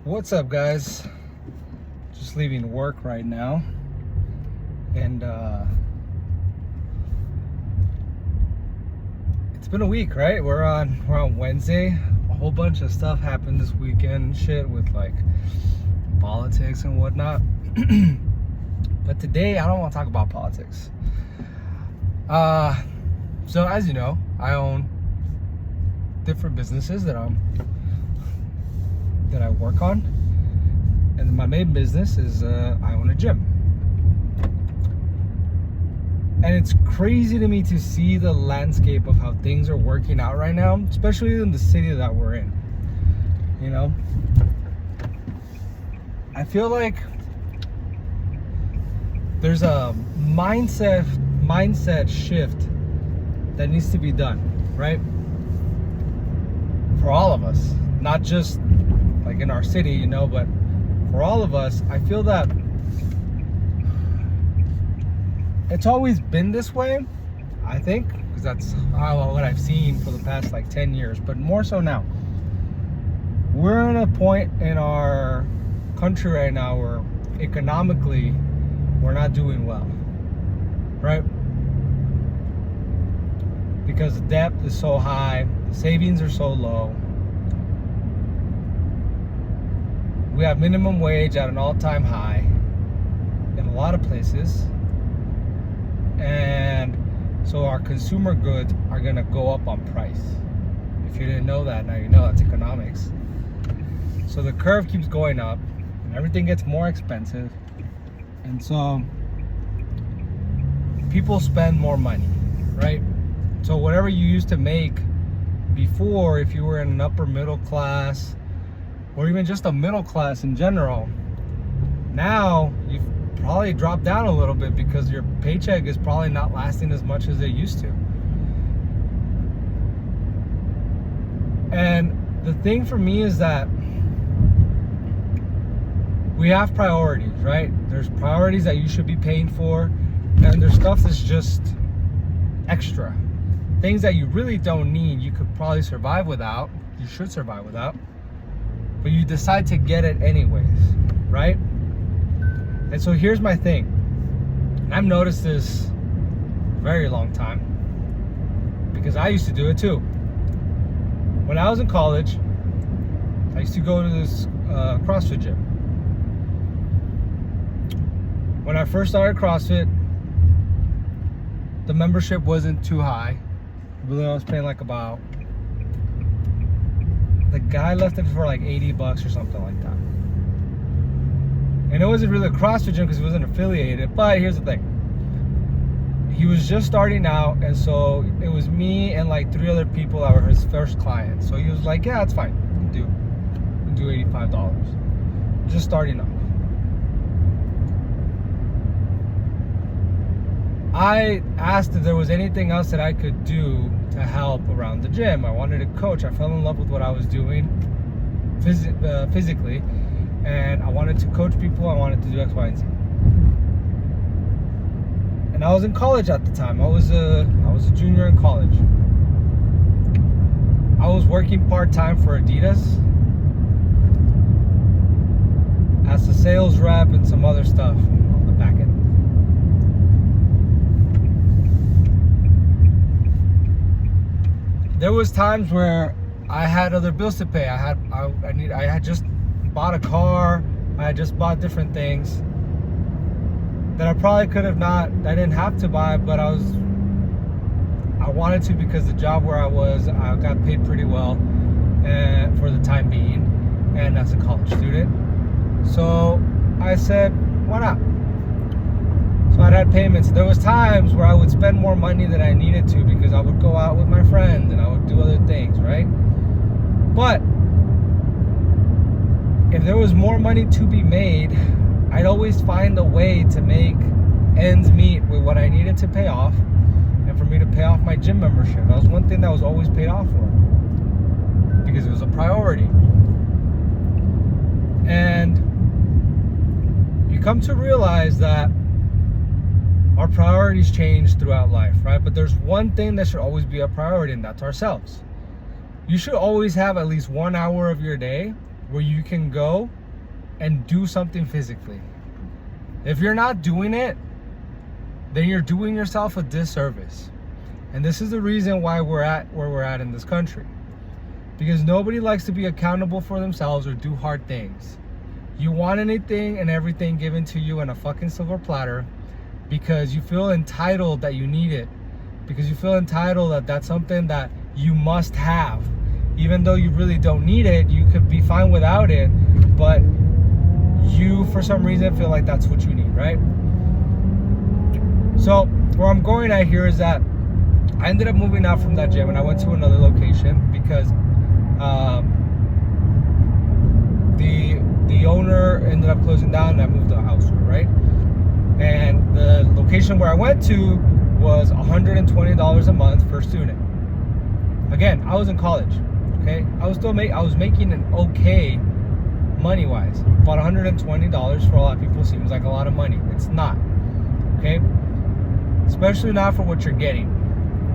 What's up, guys? Just leaving work right now, and it's been a week, right? We're on Wednesday. A whole bunch of stuff happened this weekend, shit with like politics and whatnot. But today, I don't want to talk about politics. So as you know, I own different businesses that I work on, and my main business is I own a gym. And it's crazy to me to see the landscape of how things are working out right now, especially in the city that we're in. You know, I feel like there's a mindset shift that needs to be done, right? For all of us, not just like in our city, you know, but for all of us. I feel that it's always been this way, I think, because that's what I've seen for the past like 10 years, but more so now. We're in a point in our country right now where economically we're not doing well, right? Because the debt is so high, the savings are so low. We have minimum wage at an all-time high in a lot of places. And so our consumer goods are gonna go up on price. If you didn't know that, now you know. That's economics. So the curve keeps going up and everything gets more expensive. And so people spend more money, right? So whatever you used to make before, if you were in an upper middle class, or even just a middle class in general, now you've probably dropped down a little bit because your paycheck is probably not lasting as much as it used to. And the thing for me is that we have priorities, right? There's priorities that you should be paying for, and there's stuff that's just extra. Things that you really don't need, you could probably survive without, you should survive without, but you decide to get it anyways, right? And so here's my thing. I've noticed this a very long time, because I used to do it too. When I was in college, I used to go to this CrossFit gym. When I first started CrossFit, the membership wasn't too high. I believe I was paying like about, the guy left it for like $80 or something like that. And it wasn't really a CrossFit gym because he wasn't affiliated, but here's the thing. He was just starting out, and so it was me and like 3 other people that were his first clients. So he was like, yeah, it's fine. You can do $85. Just starting out. I asked if there was anything else that I could do to help around the gym. I wanted to coach. I fell in love with what I was doing physically, and I wanted to coach people. I wanted to do X, Y, and Z. And I was in college at the time. I was a junior in college. I was working part-time for Adidas as a sales rep and some other stuff on the back end. There was times where I had other bills to pay. I had just bought a car. I had just bought different things that I probably could have not. I didn't have to buy, but I wanted to, because the job where I was, I got paid pretty well, and for the time being, and as a college student. So I said, why not? So I had payments. There was times where I would spend more money than I needed to, because I would go out with my friends and I would do other things, right? But if there was more money to be made, I'd always find a way to make ends meet with what I needed to pay off, and for me to pay off my gym membership. That was one thing that was always paid off for, because it was a priority. And you come to realize that our priorities change throughout life, right? But there's one thing that should always be a priority, and that's ourselves. You should always have at least 1 hour of your day where you can go and do something physically. If you're not doing it, then you're doing yourself a disservice. And this is the reason why we're at where we're at in this country. Because nobody likes to be accountable for themselves or do hard things. You want anything and everything given to you in a fucking silver platter because you feel entitled that you need it. Because you feel entitled that that's something that you must have. Even though you really don't need it, you could be fine without it, but you, for some reason, feel like that's what you need, right? So, where I'm going at here is that I ended up moving out from that gym and I went to another location because the owner ended up closing down and I moved to a house, right? And the location where I went to was $120 a month per student. Again, I was in college, okay? I was making an okay money-wise, but $120 for a lot of people seems like a lot of money. It's not, okay? Especially not for what you're getting.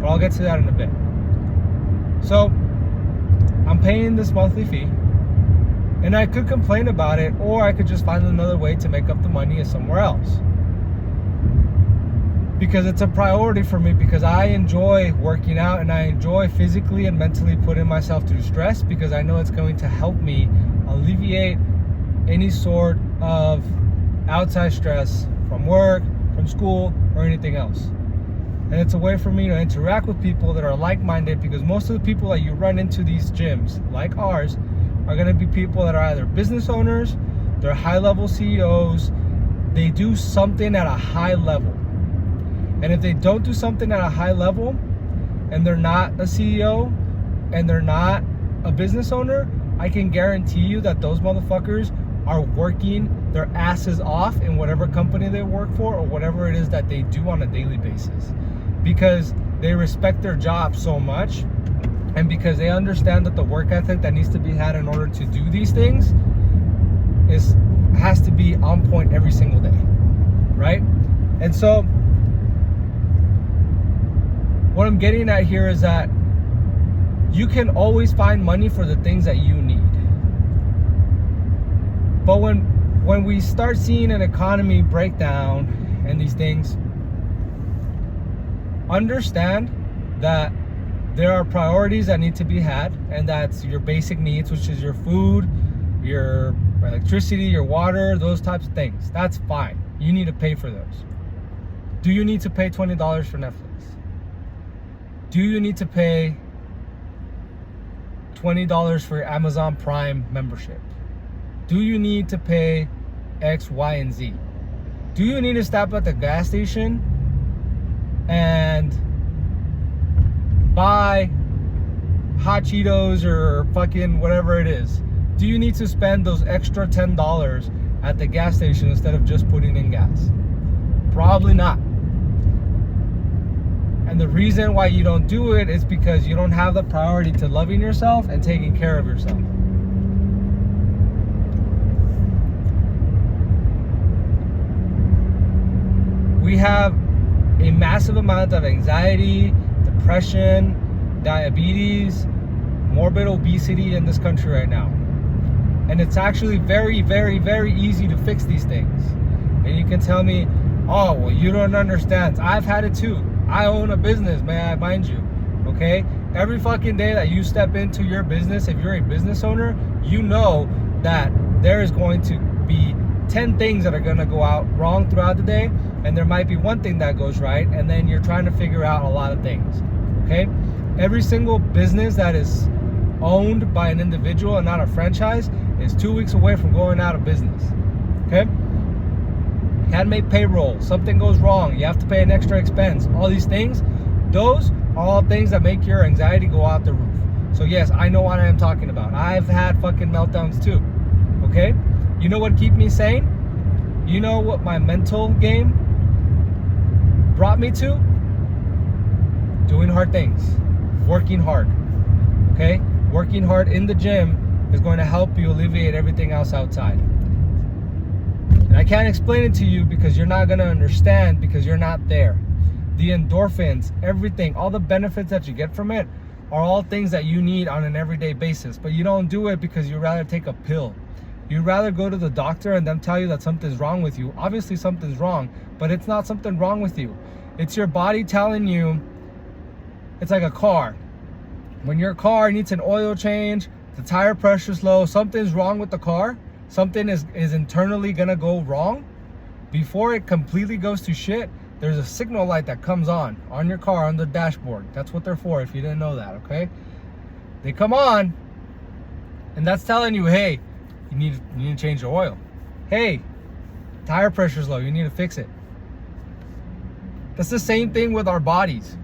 But I'll get to that in a bit. So, I'm paying this monthly fee, and I could complain about it, or I could just find another way to make up the money somewhere else. Because it's a priority for me, because I enjoy working out and I enjoy physically and mentally putting myself through stress, because I know it's going to help me alleviate any sort of outside stress from work, from school, or anything else. And it's a way for me to interact with people that are like-minded, because most of the people that you run into these gyms, like ours, are going to be people that are either business owners, they're high-level CEOs, they do something at a high level. And if they don't do something at a high level, and they're not a CEO, and they're not a business owner, I can guarantee you that those motherfuckers are working their asses off in whatever company they work for or whatever it is that they do on a daily basis. Because they respect their job so much, and because they understand that the work ethic that needs to be had in order to do these things has to be on point every single day, right? And so what I'm getting at here is that you can always find money for the things that you need. But when we start seeing an economy break down and these things, understand that there are priorities that need to be had, and that's your basic needs, which is your food, your electricity, your water, those types of things. That's fine. You need to pay for those. Do you need to pay $20 for Netflix? Do you need to pay $20 for your Amazon Prime membership? Do you need to pay X, Y, and Z? Do you need to stop at the gas station and buy hot Cheetos or fucking whatever it is? Do you need to spend those extra $10 at the gas station instead of just putting in gas? Probably not. And the reason why you don't do it is because you don't have the priority to loving yourself and taking care of yourself. We have a massive amount of anxiety, depression, diabetes, morbid obesity in this country right now. And it's actually very, very, very easy to fix these things. And you can tell me, oh, well, you don't understand. I've had it too. I own a business, mind you, okay? Every fucking day that you step into your business, if you're a business owner, you know that there is going to be 10 things that are going to go out wrong throughout the day, and there might be one thing that goes right, and then you're trying to figure out a lot of things, okay? Every single business that is owned by an individual and not a franchise is 2 weeks away from going out of business, okay? Can't make payroll, something goes wrong, you have to pay an extra expense, all these things, those are all things that make your anxiety go out the roof. So yes, I know what I am talking about. I've had fucking meltdowns too, okay? You know what keep me sane? You know what my mental game brought me to? Doing hard things, working hard, okay? Working hard in the gym is going to help you alleviate everything else outside. And I can't explain it to you because you're not going to understand, because you're not there. The endorphins, everything, all the benefits that you get from it are all things that you need on an everyday basis, but you don't do it because you'd rather take a pill. You'd rather go to the doctor and them tell you that something's wrong with you. Obviously something's wrong, but it's not something wrong with you. It's your body telling you. It's like a car. When your car needs an oil change, the tire pressure's low, something's wrong with the car, something is internally gonna go wrong, before it completely goes to shit, there's a signal light that comes on your car, on the dashboard. That's what they're for, if you didn't know that, okay? They come on, and that's telling you, hey, you need to change the oil. Hey, tire pressure's low, you need to fix it. That's the same thing with our bodies.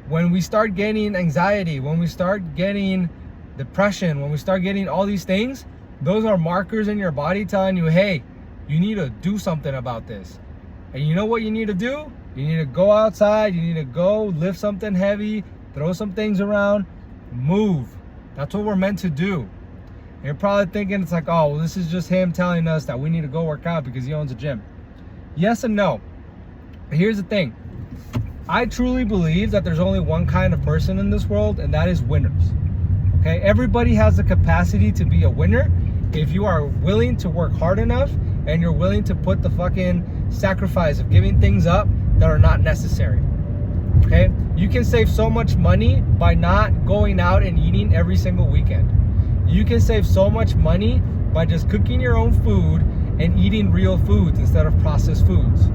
When we start getting anxiety, when we start getting depression, when we start getting all these things, those are markers in your body telling you, hey, you need to do something about this. And you know what you need to do? You need to go outside, you need to go lift something heavy, throw some things around, move. That's what we're meant to do. And you're probably thinking it's like, oh, well, this is just him telling us that we need to go work out because he owns a gym. Yes and no. But here's the thing. I truly believe that there's only one kind of person in this world, and that is winners. Okay? Everybody has the capacity to be a winner if you are willing to work hard enough and you're willing to put the fucking sacrifice of giving things up that are not necessary. Okay? You can save so much money by not going out and eating every single weekend. You can save so much money by just cooking your own food and eating real foods instead of processed foods.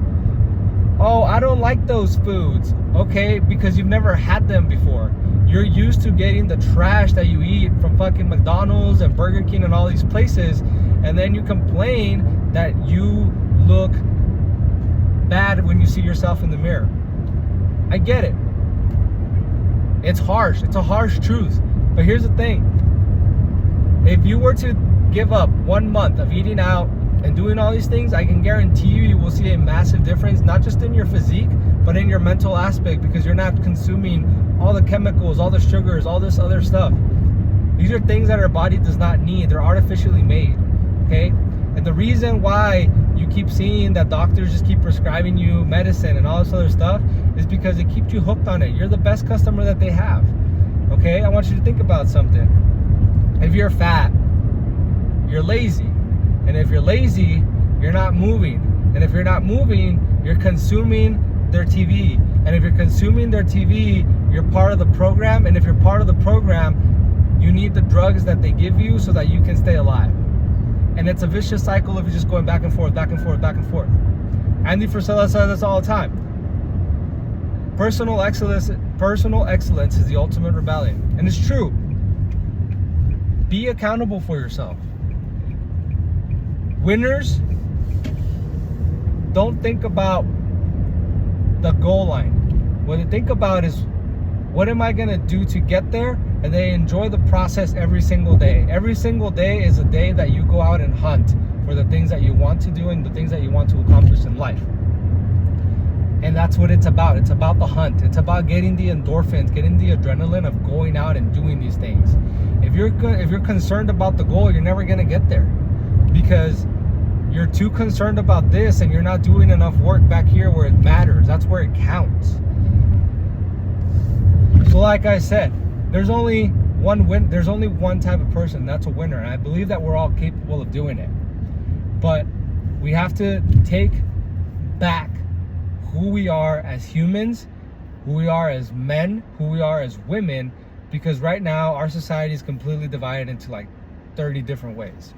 Oh, I don't like those foods. Okay, because you've never had them before. You're used to getting the trash that you eat from fucking McDonald's and Burger King and all these places, and then you complain that you look bad when you see yourself in the mirror. I get it. It's harsh. It's a harsh truth. But here's the thing. If you were to give up 1 month of eating out and doing all these things, I can guarantee you will see a massive difference, not just in your physique, but in your mental aspect, because you're not consuming all the chemicals, all the sugars, all this other stuff. These are things that our body does not need. They're artificially made, okay? And the reason why you keep seeing that doctors just keep prescribing you medicine and all this other stuff is because it keeps you hooked on it. You're the best customer that they have, okay? I want you to think about something. If you're fat, you're lazy. And if you're lazy, you're not moving. And if you're not moving, you're consuming their TV. And if you're consuming their TV, you're part of the program. And if you're part of the program, you need the drugs that they give you so that you can stay alive. And it's a vicious cycle of you just going back and forth, back and forth, back and forth. Andy Frisella says this all the time. Personal excellence is the ultimate rebellion. And it's true. Be accountable for yourself. Winners don't think about the goal line. What they think about is, what am I gonna do to get there? And they enjoy the process every single day. Every single day is a day that you go out and hunt for the things that you want to do and the things that you want to accomplish in life. And that's what it's about. It's about the hunt. It's about getting the endorphins, getting the adrenaline of going out and doing these things. If you're concerned about the goal, you're never gonna get there, because you're too concerned about this and you're not doing enough work back here where it matters. That's where it counts. So like I said, there's only one type of person, that's a winner. And I believe that we're all capable of doing it. But we have to take back who we are as humans, who we are as men, who we are as women, because right now our society is completely divided into like 30 different ways.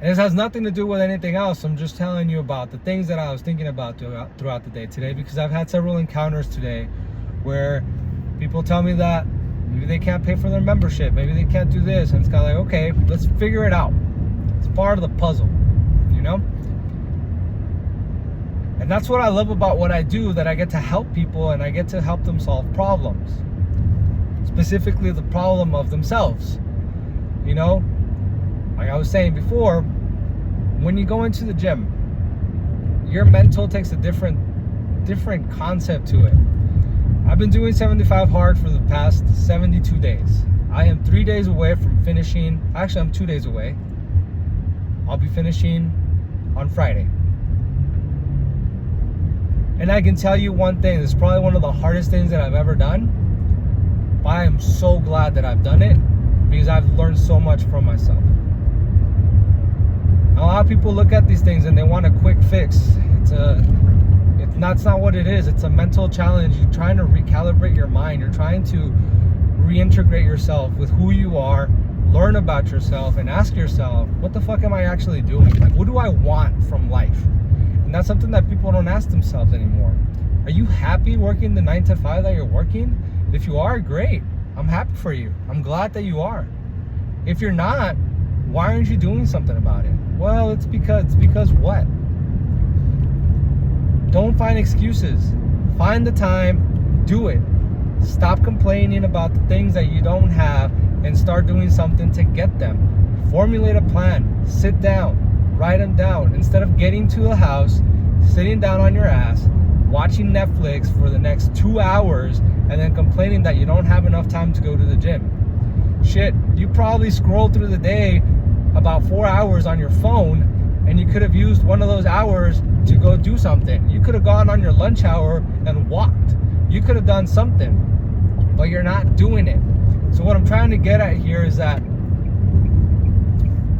And this has nothing to do with anything else. I'm just telling you about the things that I was thinking about throughout the day today, because I've had several encounters today where people tell me that maybe they can't pay for their membership, maybe they can't do this, and it's kind of like, okay, let's figure it out. It's part of the puzzle, you know? And that's what I love about what I do, that I get to help people and I get to help them solve problems. Specifically the problem of themselves, you know? Like I was saying before, when you go into the gym, your mental takes a different concept to it. I've been doing 75 hard for the past 72 days. I am 3 days away from finishing. Actually, I'm 2 days away. I'll be finishing on Friday. And I can tell you one thing, this is probably one of the hardest things that I've ever done. But I am so glad that I've done it because I've learned so much from myself. A lot of people look at these things and they want a quick fix. That's not what it is. It's a mental challenge. You're trying to recalibrate your mind. You're trying to reintegrate yourself with who you are, learn about yourself, and ask yourself, what the fuck am I actually doing? Like, what do I want from life? And that's something that people don't ask themselves anymore. Are you happy working the 9 to 5 that you're working? If you are, great. I'm happy for you. I'm glad that you are. If you're not, why aren't you doing something about it? Well, it's because what? Don't find excuses. Find the time, do it. Stop complaining about the things that you don't have and start doing something to get them. Formulate a plan. Sit down. Write them down. Instead of getting to the house, sitting down on your ass, watching Netflix for the next 2 hours, and then complaining that you don't have enough time to go to the gym. Shit, you probably scrolled through the day about 4 hours on your phone, and you could have used one of those hours to go do something. You could have gone on your lunch hour and walked. You could have done something, but you're not doing it. So what I'm trying to get at here is that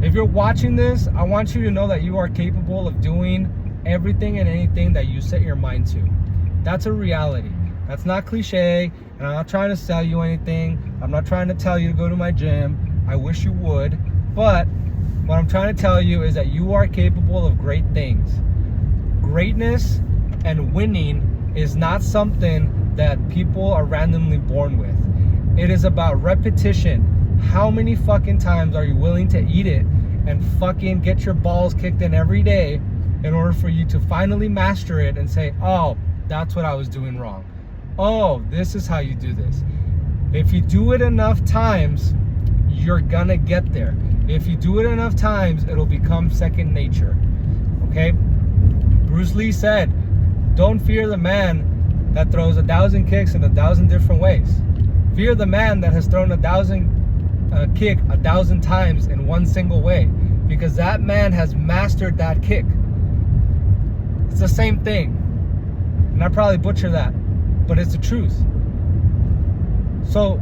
if you're watching this, I want you to know that you are capable of doing everything and anything that you set your mind to. That's a reality. That's not cliche, and I'm not trying to sell you anything. I'm not trying to tell you to go to my gym. I wish you would, but what I'm trying to tell you is that you are capable of great things. Greatness and winning is not something that people are randomly born with. It is about repetition. How many fucking times are you willing to eat it and fucking get your balls kicked in every day in order for you to finally master it and say, oh, that's what I was doing wrong. Oh, this is how you do this. If you do it enough times, you're gonna get there. If you do it enough times, it'll become second nature. Okay? Bruce Lee said, don't fear the man that throws 1,000 kicks in 1,000 different ways. Fear the man that has thrown 1,000 kick 1,000 times in one single way, because that man has mastered that kick. It's the same thing. And I probably butcher that, but it's the truth. So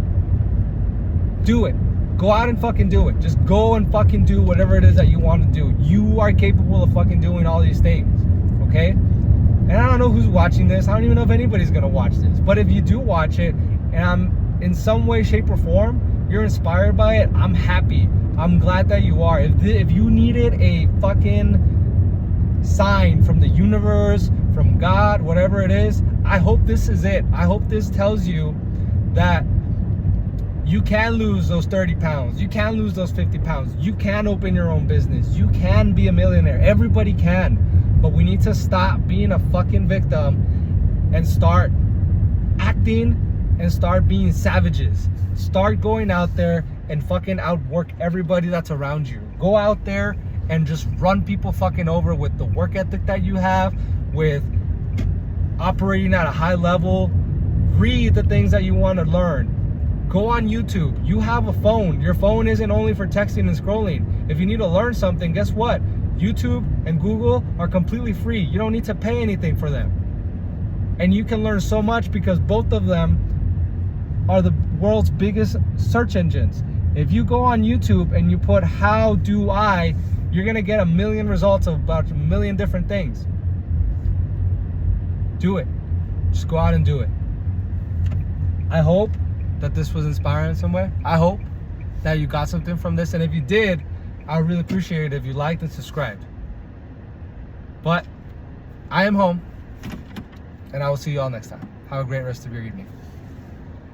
do it. Go out and fucking do it. Just go and fucking do whatever it is that you want to do. You are capable of fucking doing all these things. Okay? And I don't know who's watching this. I don't even know if anybody's gonna watch this. But if you do watch it, and I'm in some way, shape, or form, you're inspired by it, I'm happy. I'm glad that you are. If you needed a fucking sign from the universe, from God, whatever it is, I hope this is it. I hope this tells you that you can lose those 30 pounds. You can lose those 50 pounds. You can open your own business. You can be a millionaire. Everybody can. But we need to stop being a fucking victim and start acting and start being savages. Start going out there and fucking outwork everybody that's around you. Go out there and just run people fucking over with the work ethic that you have, with operating at a high level. Read the things that you want to learn. Go on YouTube. You have a phone. Your phone isn't only for texting and scrolling. If you need to learn something, guess what? YouTube and Google are completely free. You don't need to pay anything for them. And you can learn so much because both of them are the world's biggest search engines. If you go on YouTube and you put how do I, you're gonna get a million results of about a million different things. Do it. Just go out and do it. I hope that this was inspiring in some way. I hope that you got something from this. And if you did, I would really appreciate it if you liked and subscribed. But I am home, and I will see you all next time. Have a great rest of your evening.